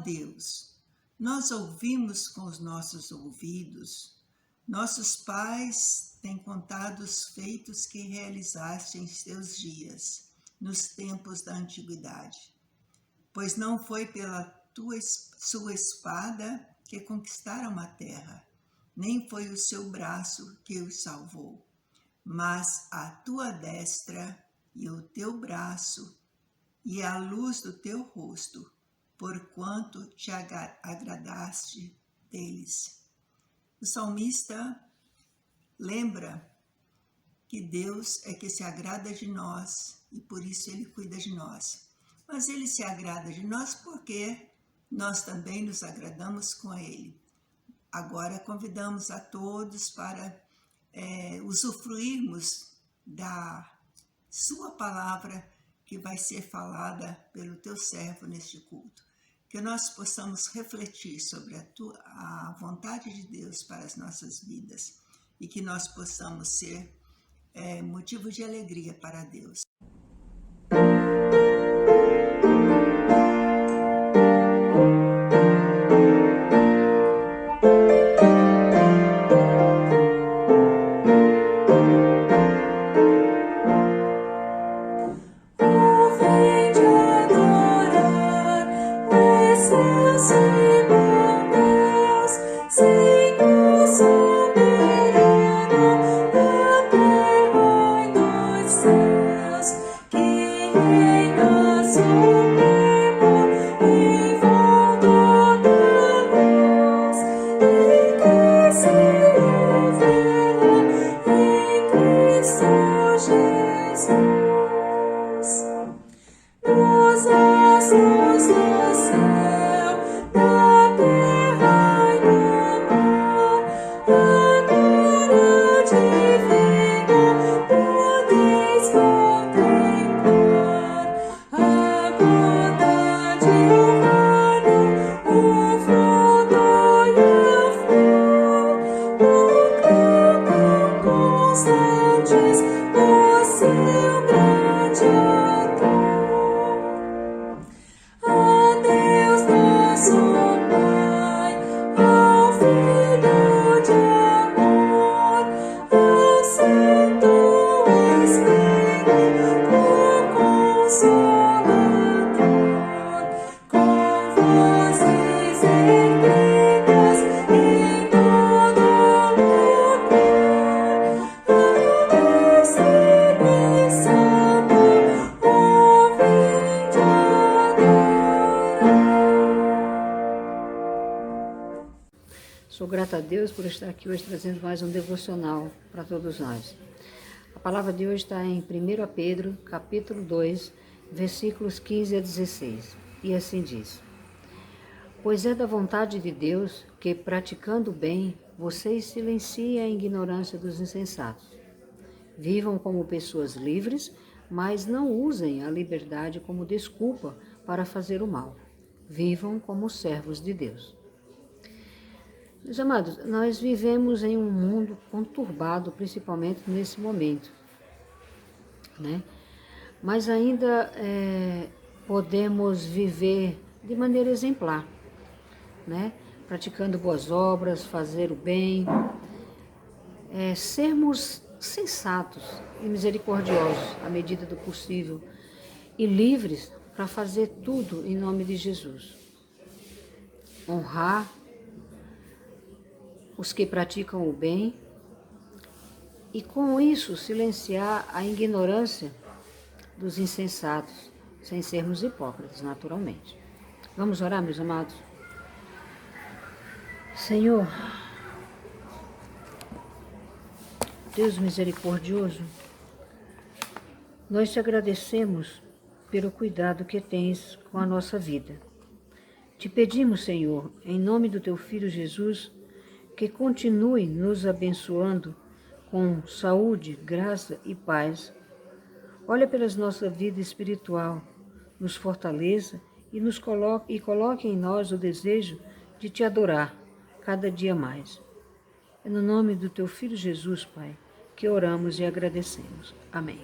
Deus, nós ouvimos com os nossos ouvidos, nossos pais têm contado os feitos que realizaste em seus dias, nos tempos da antiguidade. Pois não foi pela sua espada que conquistaram a terra, nem foi o seu braço que os salvou, mas a tua destra e o teu braço e a luz do teu rosto, porquanto te agradaste deles. O salmista lembra que Deus é que se agrada de nós e por isso Ele cuida de nós. Mas Ele se agrada de nós porque nós também nos agradamos com Ele. Agora convidamos a todos para usufruirmos da sua palavra que vai ser falada pelo teu servo neste culto. Que nós possamos refletir sobre a vontade de Deus para as nossas vidas e que nós possamos ser motivo de alegria para Deus. Sou grata a Deus por estar aqui hoje trazendo mais um devocional para todos nós. A palavra de hoje está em 1 Pedro, capítulo 2, versículos 15 a 16. E assim diz: Pois é da vontade de Deus que, praticando o bem, vocês silenciem a ignorância dos insensatos. Vivam como pessoas livres, mas não usem a liberdade como desculpa para fazer o mal. Vivam como servos de Deus. Meus amados, nós vivemos em um mundo conturbado, principalmente nesse momento, né? Mas ainda podemos viver de maneira exemplar, né? Praticando boas obras, fazer o bem, sermos sensatos e misericordiosos à medida do possível e livres para fazer tudo em nome de Jesus. Honrar os que praticam o bem e com isso silenciar a ignorância dos insensatos, sem sermos hipócritas, naturalmente. Vamos orar, meus amados? Senhor, Deus misericordioso, nós te agradecemos pelo cuidado que tens com a nossa vida. Te pedimos, Senhor, em nome do teu Filho Jesus, que continue nos abençoando com saúde, graça e paz. Olha pela nossa vida espiritual, nos fortaleça e coloque em nós o desejo de te adorar cada dia mais. É no nome do teu Filho Jesus, Pai, que oramos e agradecemos. Amém.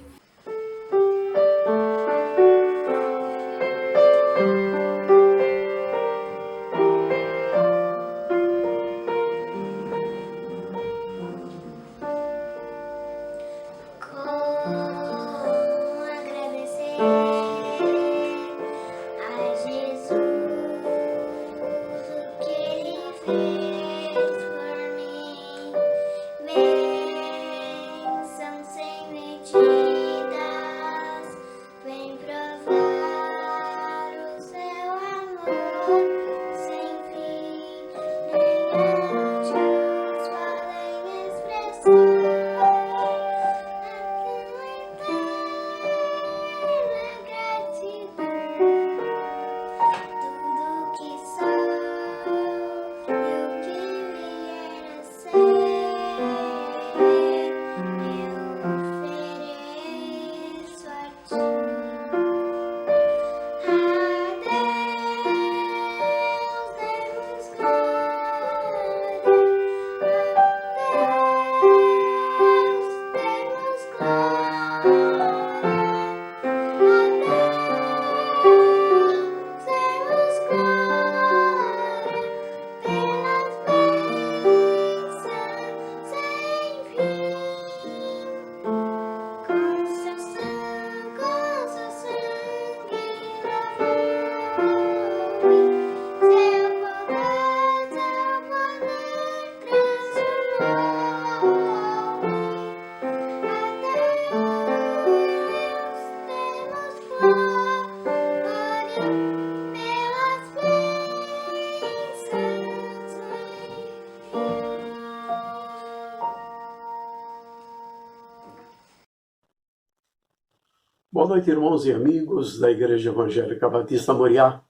Boa noite, irmãos e amigos da Igreja Evangélica Batista Moriá.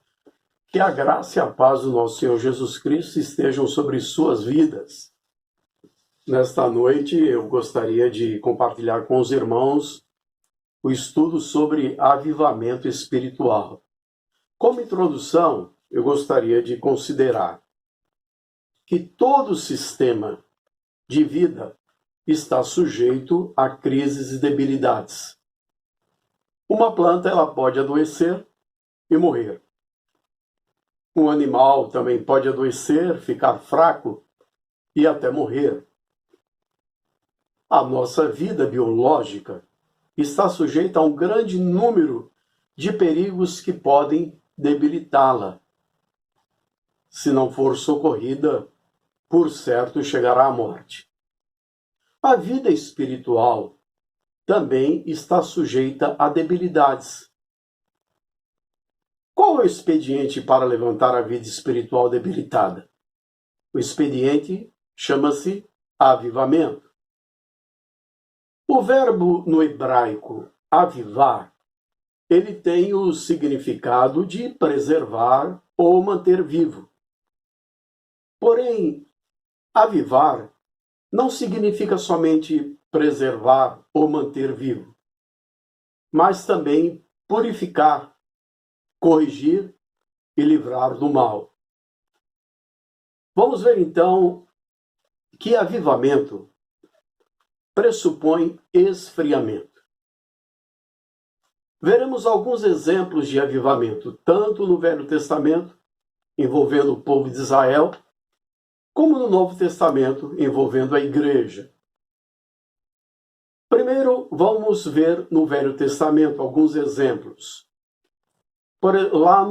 Que a graça e a paz do nosso Senhor Jesus Cristo estejam sobre suas vidas. Nesta noite, eu gostaria de compartilhar com os irmãos o estudo sobre avivamento espiritual. Como introdução, eu gostaria de considerar que todo sistema de vida está sujeito a crises e debilidades. Uma planta ela pode adoecer e morrer. Um animal também pode adoecer, ficar fraco e até morrer. A nossa vida biológica está sujeita a um grande número de perigos que podem debilitá-la. Se não for socorrida, por certo chegará à morte. A vida espiritual também está sujeita a debilidades. Qual é o expediente para levantar a vida espiritual debilitada? O expediente chama-se avivamento. O verbo no hebraico avivar, ele tem o significado de preservar ou manter vivo. Porém, avivar não significa somente preservar ou manter vivo, mas também purificar, corrigir e livrar do mal. Vamos ver então que avivamento pressupõe esfriamento. Veremos alguns exemplos de avivamento, tanto no Velho Testamento, envolvendo o povo de Israel, como no Novo Testamento, envolvendo a igreja. Primeiro, vamos ver no Velho Testamento alguns exemplos. Lá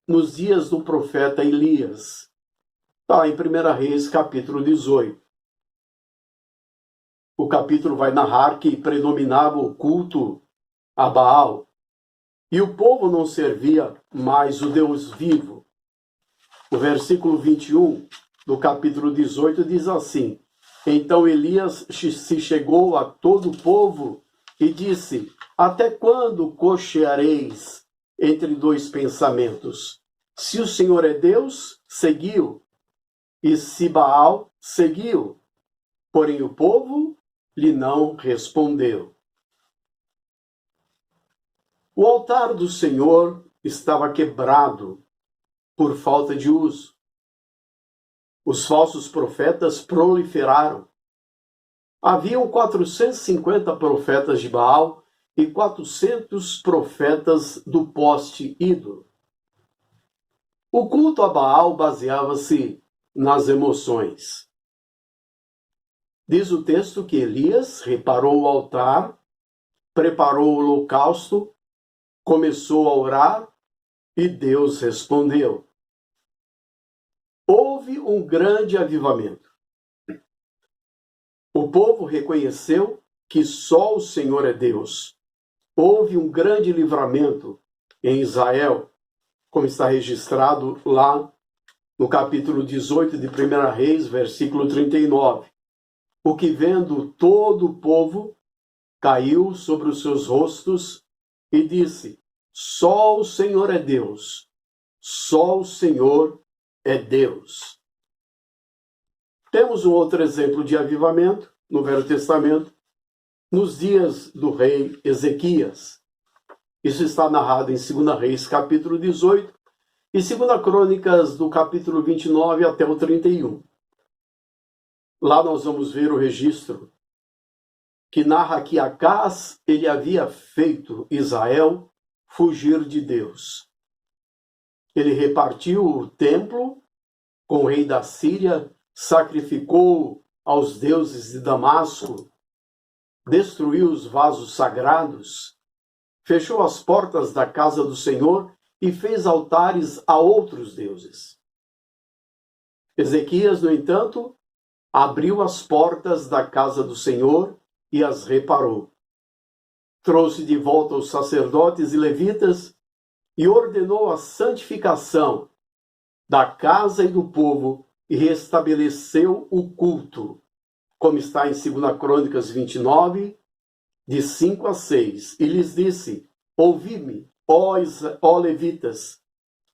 nos dias do profeta Elias, está em 1 Reis, capítulo 18. O capítulo vai narrar que predominava o culto a Baal, e o povo não servia mais o Deus vivo. O versículo 21 do capítulo 18 diz assim: Então Elias se chegou a todo o povo e disse: Até quando cocheareis entre dois pensamentos? Se o Senhor é Deus, seguiu, e se Baal, seguiu. Porém o povo lhe não respondeu. O altar do Senhor estava quebrado por falta de uso. Os falsos profetas proliferaram. Haviam 450 profetas de Baal e 400 profetas do poste ídolo. O culto a Baal baseava-se nas emoções. Diz o texto que Elias reparou o altar, preparou o holocausto, começou a orar e Deus respondeu. Houve um grande avivamento. O povo reconheceu que só o Senhor é Deus. Houve um grande livramento em Israel, como está registrado lá no capítulo 18 de 1 Reis, versículo 39. O que vendo todo o povo, caiu sobre os seus rostos e disse: Só o Senhor é Deus, só o Senhor é Deus. Temos um outro exemplo de avivamento no Velho Testamento, nos dias do rei Ezequias. Isso está narrado em 2 Reis, capítulo 18, e 2 Crônicas, do capítulo 29 até o 31. Lá nós vamos ver o registro que narra que Acás, ele havia feito Israel fugir de Deus. Ele repartiu o templo com o rei da Síria, sacrificou aos deuses de Damasco, destruiu os vasos sagrados, fechou as portas da casa do Senhor e fez altares a outros deuses. Ezequias, no entanto, abriu as portas da casa do Senhor e as reparou. Trouxe de volta os sacerdotes e levitas e ordenou a santificação da casa e do povo e restabeleceu o culto, como está em 2 Crônicas 29, de 5 a 6. E lhes disse: ouvi-me, ó levitas,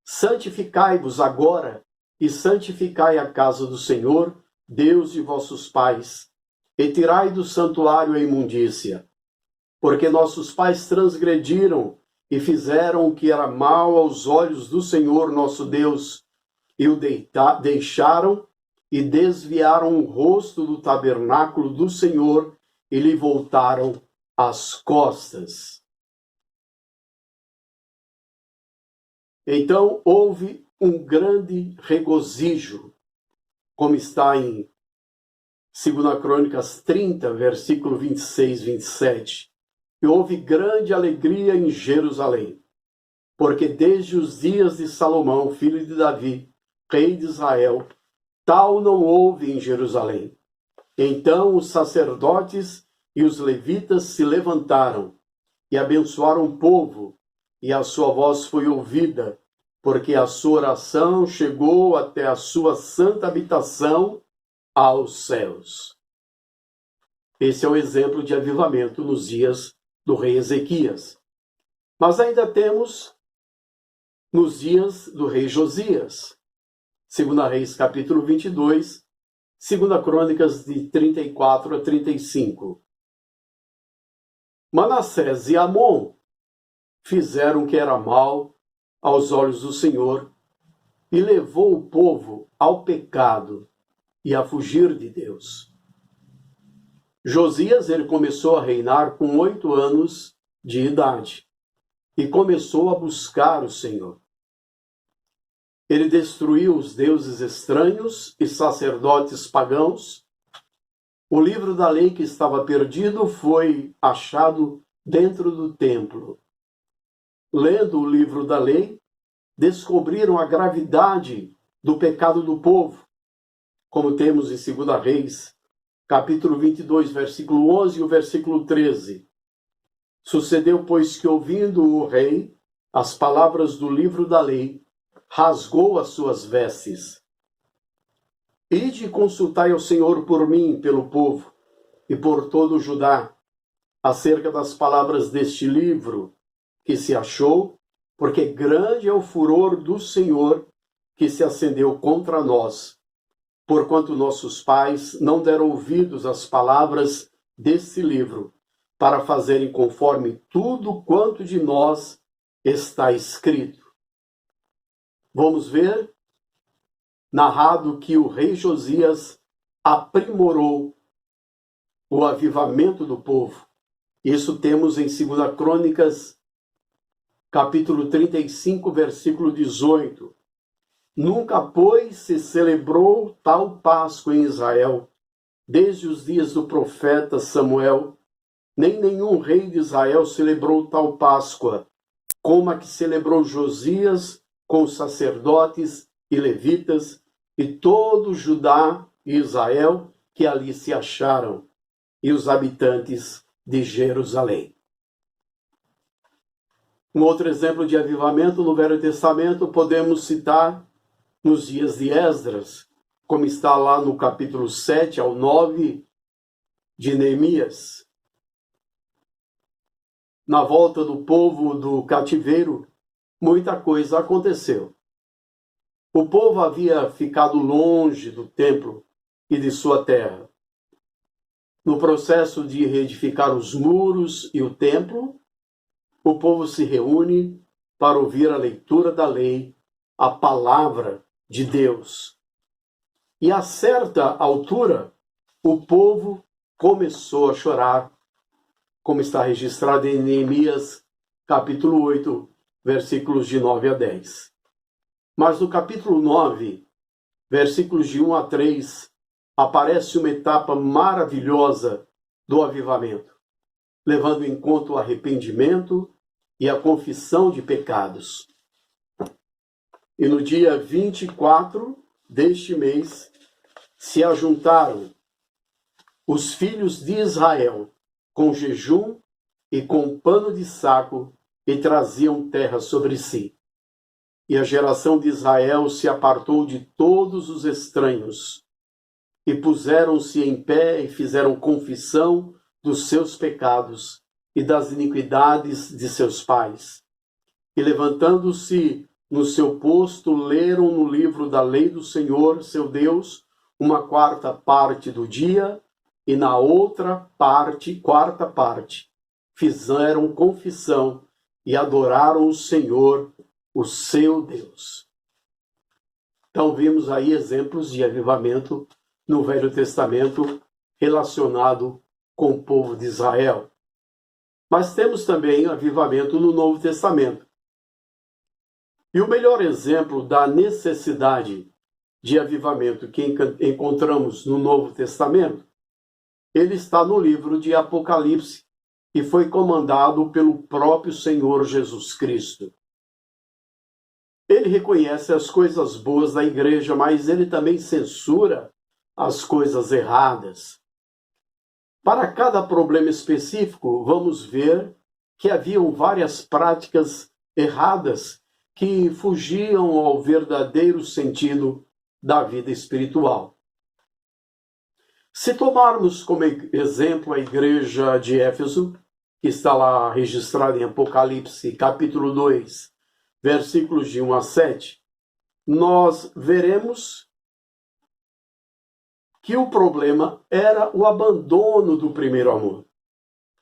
santificai-vos agora e santificai a casa do Senhor, Deus de vossos pais, e tirai do santuário a imundícia, porque nossos pais transgrediram e fizeram o que era mal aos olhos do Senhor nosso Deus, e o deixaram e desviaram o rosto do tabernáculo do Senhor e lhe voltaram as costas. Então houve um grande regozijo, como está em 2 Crônicas 30, versículo 26, 27. E houve grande alegria em Jerusalém, porque desde os dias de Salomão, filho de Davi, rei de Israel, tal não houve em Jerusalém. Então os sacerdotes e os levitas se levantaram e abençoaram o povo, e a sua voz foi ouvida, porque a sua oração chegou até a sua santa habitação aos céus. Esse é o exemplo de avivamento nos dias do rei Ezequias. Mas ainda temos nos dias do rei Josias. 2 Reis, capítulo 22, 2 Crônicas de 34 a 35. Manassés e Amon fizeram o que era mal aos olhos do Senhor e levou o povo ao pecado e a fugir de Deus. Josias, ele começou a reinar com 8 anos de idade e começou a buscar o Senhor. Ele destruiu os deuses estranhos e sacerdotes pagãos. O livro da lei que estava perdido foi achado dentro do templo. Lendo o livro da lei, descobriram a gravidade do pecado do povo, como temos em 2 Reis, capítulo 22, versículo 11 e o versículo 13. Sucedeu, pois, que ouvindo o rei as palavras do livro da lei, rasgou as suas vestes. Ide consultai ao Senhor por mim, pelo povo, e por todo o Judá, acerca das palavras deste livro que se achou, porque grande é o furor do Senhor que se acendeu contra nós, porquanto nossos pais não deram ouvidos às palavras deste livro, para fazerem conforme tudo quanto de nós está escrito. Vamos ver, narrado que o rei Josias aprimorou o avivamento do povo. Isso temos em 2 Crônicas, capítulo 35, versículo 18. Nunca, pois, se celebrou tal Páscoa em Israel, desde os dias do profeta Samuel, nem nenhum rei de Israel celebrou tal Páscoa, como a que celebrou Josias com os sacerdotes e levitas e todo Judá e Israel que ali se acharam, e os habitantes de Jerusalém. Um outro exemplo de avivamento no Velho Testamento podemos citar nos dias de Esdras, como está lá no capítulo 7 ao 9 de Neemias. Na volta do povo do cativeiro, muita coisa aconteceu. O povo havia ficado longe do templo e de sua terra. No processo de reedificar os muros e o templo, o povo se reúne para ouvir a leitura da lei, a palavra de Deus. E a certa altura, o povo começou a chorar, como está registrado em Neemias, capítulo 8, versículos de 9 a 10. Mas no capítulo 9, versículos de 1 a 3, aparece uma etapa maravilhosa do avivamento, levando em conta o arrependimento e a confissão de pecados. E no dia 24 deste mês, se ajuntaram os filhos de Israel com jejum e com pano de saco e traziam terra sobre si. E a geração de Israel se apartou de todos os estranhos e puseram-se em pé e fizeram confissão dos seus pecados e das iniquidades de seus pais. E levantando-se no seu posto, leram no livro da lei do Senhor, seu Deus, uma quarta parte do dia, e na outra parte, quarta parte, fizeram confissão e adoraram o Senhor, o seu Deus. Então vimos aí exemplos de avivamento no Velho Testamento relacionado com o povo de Israel. Mas temos também avivamento no Novo Testamento. E o melhor exemplo da necessidade de avivamento que encontramos no Novo Testamento, ele está no livro de Apocalipse, que foi comandado pelo próprio Senhor Jesus Cristo. Ele reconhece as coisas boas da igreja, mas ele também censura as coisas erradas. Para cada problema específico, vamos ver que haviam várias práticas erradas que fugiam ao verdadeiro sentido da vida espiritual. Se tomarmos como exemplo a igreja de Éfeso, que está lá registrada em Apocalipse, capítulo 2, versículos de 1 a 7, nós veremos que o problema era o abandono do primeiro amor,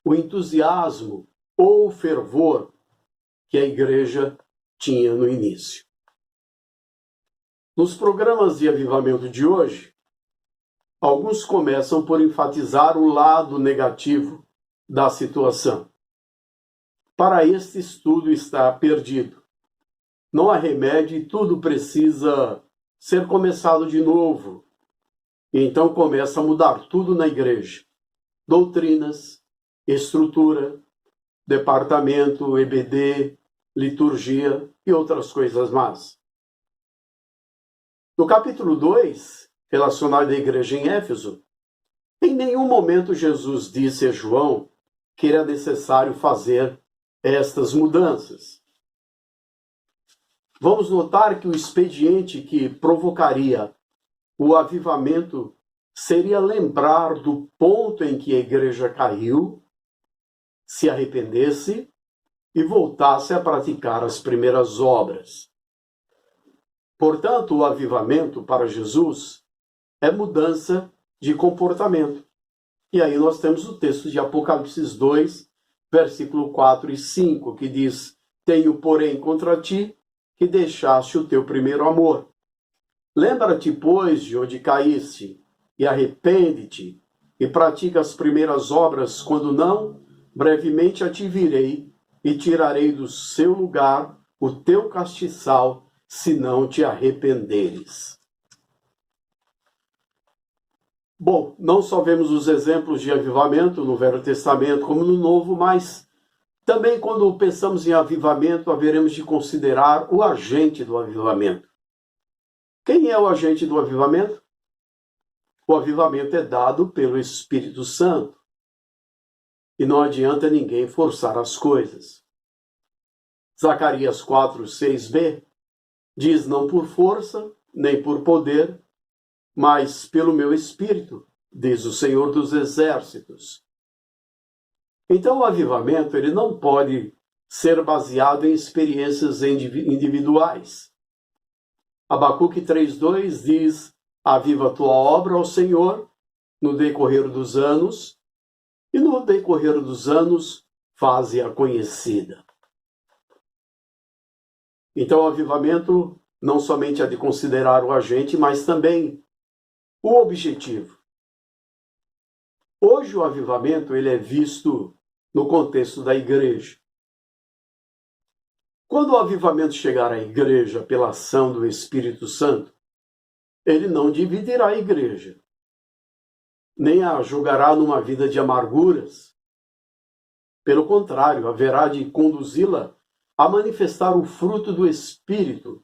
o entusiasmo ou o fervor que a igreja tinha no início. Nos programas de avivamento de hoje, alguns começam por enfatizar o lado negativo da situação. Para estes, tudo está perdido. Não há remédio e tudo precisa ser começado de novo. E então começa a mudar tudo na igreja. Doutrinas, estrutura, departamento, EBD, liturgia e outras coisas mais. No capítulo 2, relacionado à igreja em Éfeso, em nenhum momento Jesus disse a João que era necessário fazer estas mudanças. Vamos notar que o expediente que provocaria o avivamento seria lembrar do ponto em que a igreja caiu, se arrependesse e voltasse a praticar as primeiras obras. Portanto, o avivamento para Jesus é mudança de comportamento. E aí nós temos o texto de Apocalipse 2, versículo 4 e 5, que diz: Tenho, porém, contra ti que deixaste o teu primeiro amor. Lembra-te, pois, de onde caíste, e arrepende-te, e pratica as primeiras obras, quando não, brevemente a te virei, e tirarei do seu lugar o teu castiçal, se não te arrependeres. Bom, não só vemos os exemplos de avivamento no Velho Testamento como no Novo, mas também quando pensamos em avivamento, haveremos de considerar o agente do avivamento. Quem é o agente do avivamento? O avivamento é dado pelo Espírito Santo. E não adianta ninguém forçar as coisas. Zacarias 4, 6b diz: Não por força, nem por poder, mas pelo meu Espírito, diz o Senhor dos Exércitos. Então o avivamento ele não pode ser baseado em experiências individuais. Abacuque 3,2 diz: Aviva a tua obra, ó Senhor, no decorrer dos anos, e no decorrer dos anos faze-a conhecida. Então, o avivamento não somente é de considerar o agente, mas também o objetivo. Hoje, o avivamento ele é visto no contexto da igreja. Quando o avivamento chegar à igreja pela ação do Espírito Santo, ele não dividirá a igreja, nem a julgará numa vida de amarguras. Pelo contrário, haverá de conduzi-la a manifestar o fruto do Espírito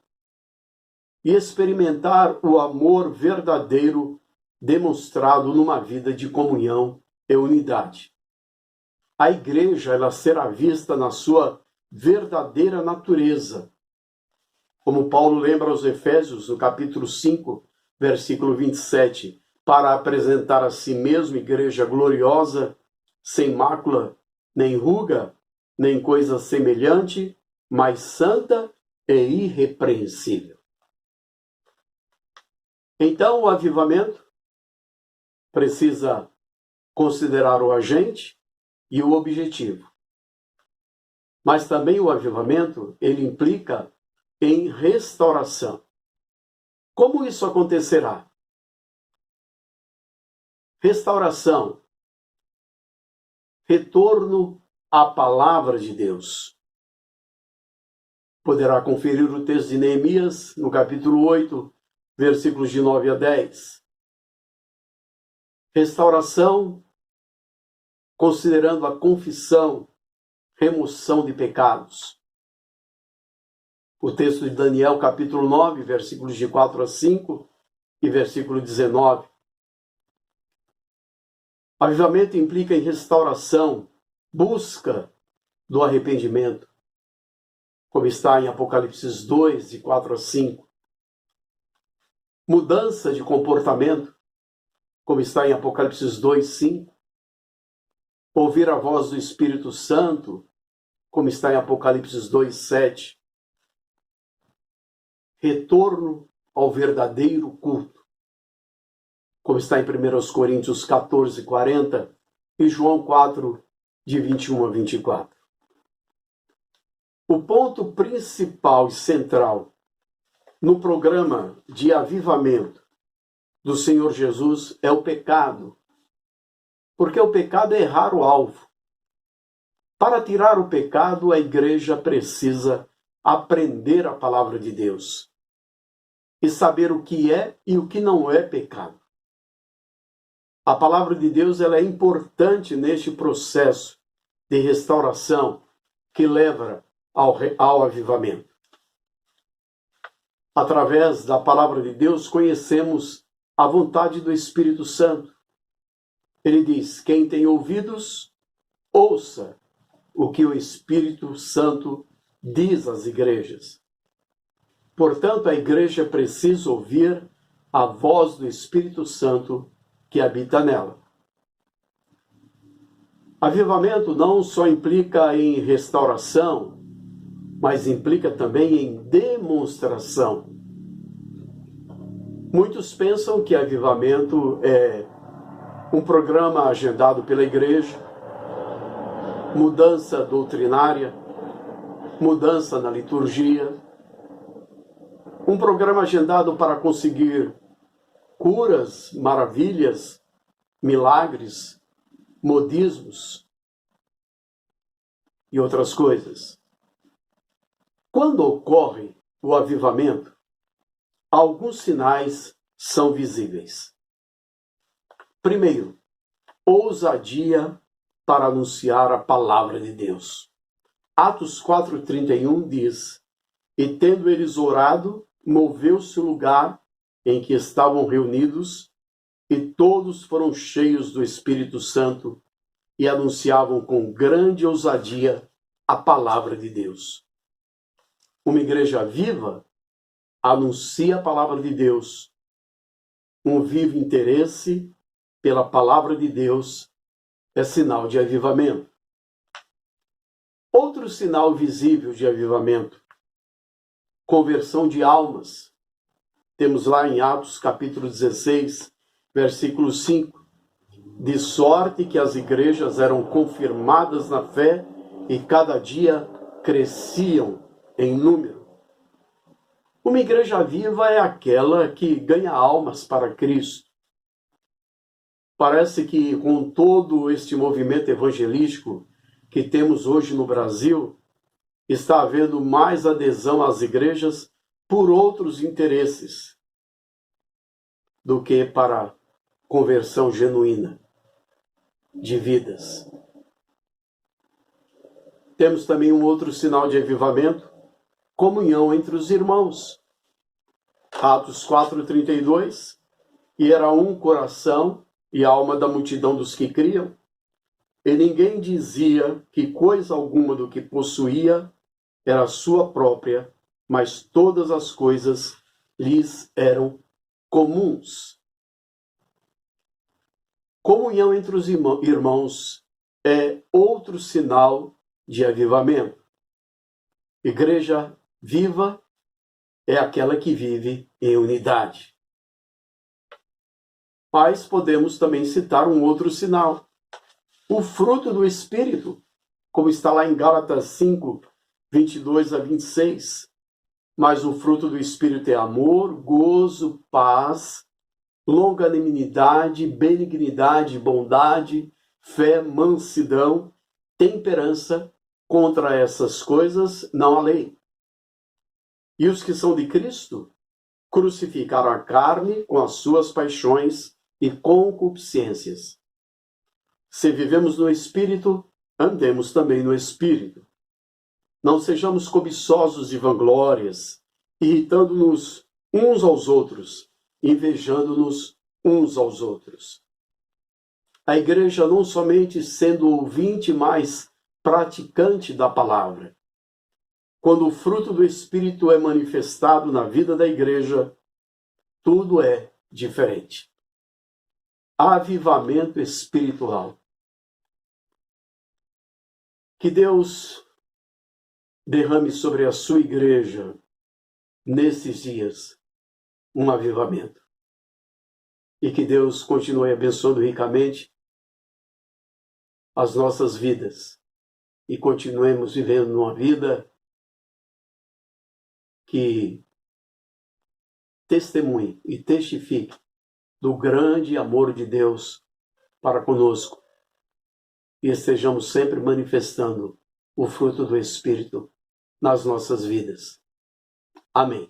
e experimentar o amor verdadeiro demonstrado numa vida de comunhão e unidade. A igreja ela será vista na sua verdadeira natureza. Como Paulo lembra aos Efésios, no capítulo 5, versículo 27, para apresentar a si mesmo igreja gloriosa, sem mácula, nem ruga, nem coisa semelhante, mas santa e irrepreensível. Então, o avivamento precisa considerar o agente e o objetivo. Mas também o avivamento, ele implica em restauração. Como isso acontecerá? Restauração, retorno à palavra de Deus. Poderá conferir o texto de Neemias, no capítulo 8, versículos de 9 a 10. Restauração, considerando a confissão, remoção de pecados. O texto de Daniel, capítulo 9, versículos de 4 a 5 e versículo 19. Avivamento implica em restauração, busca do arrependimento, como está em Apocalipse 2, de 4 a 5. Mudança de comportamento, como está em Apocalipse 2, 5. Ouvir a voz do Espírito Santo, como está em Apocalipse 2, 7. Retorno ao verdadeiro culto, como está em 1 Coríntios 14, 40 e João 4, de 21 a 24. O ponto principal e central no programa de avivamento do Senhor Jesus é o pecado, porque o pecado é errar o alvo. Para tirar o pecado, a igreja precisa aprender a palavra de Deus e saber o que é e o que não é pecado. A palavra de Deus ela é importante neste processo de restauração que leva ao avivamento. Através da palavra de Deus, conhecemos a vontade do Espírito Santo. Ele diz: quem tem ouvidos, ouça o que o Espírito Santo diz às igrejas. Portanto, a igreja precisa ouvir a voz do Espírito Santo que habita nela. Avivamento não só implica em restauração, mas implica também em demonstração. Muitos pensam que avivamento é um programa agendado pela igreja, mudança doutrinária, mudança na liturgia, um programa agendado para conseguir curas, maravilhas, milagres, modismos e outras coisas. Quando ocorre o avivamento, alguns sinais são visíveis. Primeiro, ousadia para anunciar a palavra de Deus. Atos 4,31 diz: e tendo eles orado, moveu-se o lugar em que estavam reunidos, e todos foram cheios do Espírito Santo e anunciavam com grande ousadia a palavra de Deus. Uma igreja viva anuncia a palavra de Deus. Um vivo interesse pela palavra de Deus é sinal de avivamento. Outro sinal visível de avivamento: conversão de almas. Temos lá em Atos capítulo 16, versículo 5. De sorte que as igrejas eram confirmadas na fé e cada dia cresciam em número. Uma igreja viva é aquela que ganha almas para Cristo. Parece que com todo este movimento evangelístico que temos hoje no Brasil, está havendo mais adesão às igrejas por outros interesses do que para conversão genuína de vidas. Temos também um outro sinal de avivamento, comunhão entre os irmãos. Atos 4:32, e era um coração e alma da multidão dos que criam, e ninguém dizia que coisa alguma do que possuía era sua própria, mas todas as coisas lhes eram comuns. Comunhão entre os irmãos é outro sinal de avivamento. Igreja viva é aquela que vive em unidade. Mas podemos também citar um outro sinal. O fruto do Espírito, como está lá em Gálatas 5, 22 a 26. Mas o fruto do Espírito é amor, gozo, paz, longanimidade, benignidade, bondade, fé, mansidão, temperança. Contra essas coisas não há lei. E os que são de Cristo crucificaram a carne com as suas paixões e concupiscências. Se vivemos no Espírito, andemos também no Espírito. Não sejamos cobiçosos de vanglórias, irritando-nos uns aos outros, invejando-nos uns aos outros. A igreja não somente sendo ouvinte, mas praticante da palavra. Quando o fruto do Espírito é manifestado na vida da igreja, tudo é diferente. Avivamento espiritual. Que Deus derrame sobre a sua igreja, nesses dias, um avivamento. E que Deus continue abençoando ricamente as nossas vidas. E continuemos vivendo uma vida que testemunhe e testifique do grande amor de Deus para conosco. E estejamos sempre manifestando o fruto do Espírito nas nossas vidas. Amém.